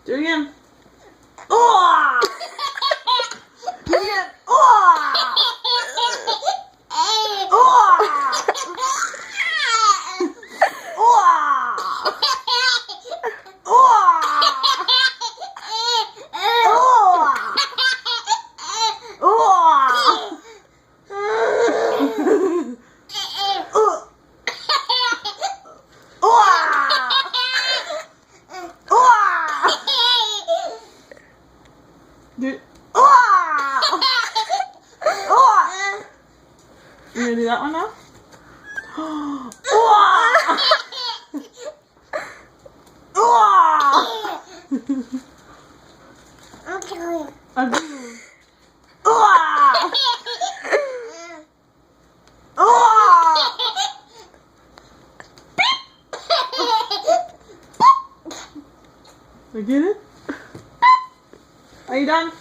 Do it again. Oh! Do it again. Oh! Oh! Oh! You gonna do that one now? Get it? Are you done?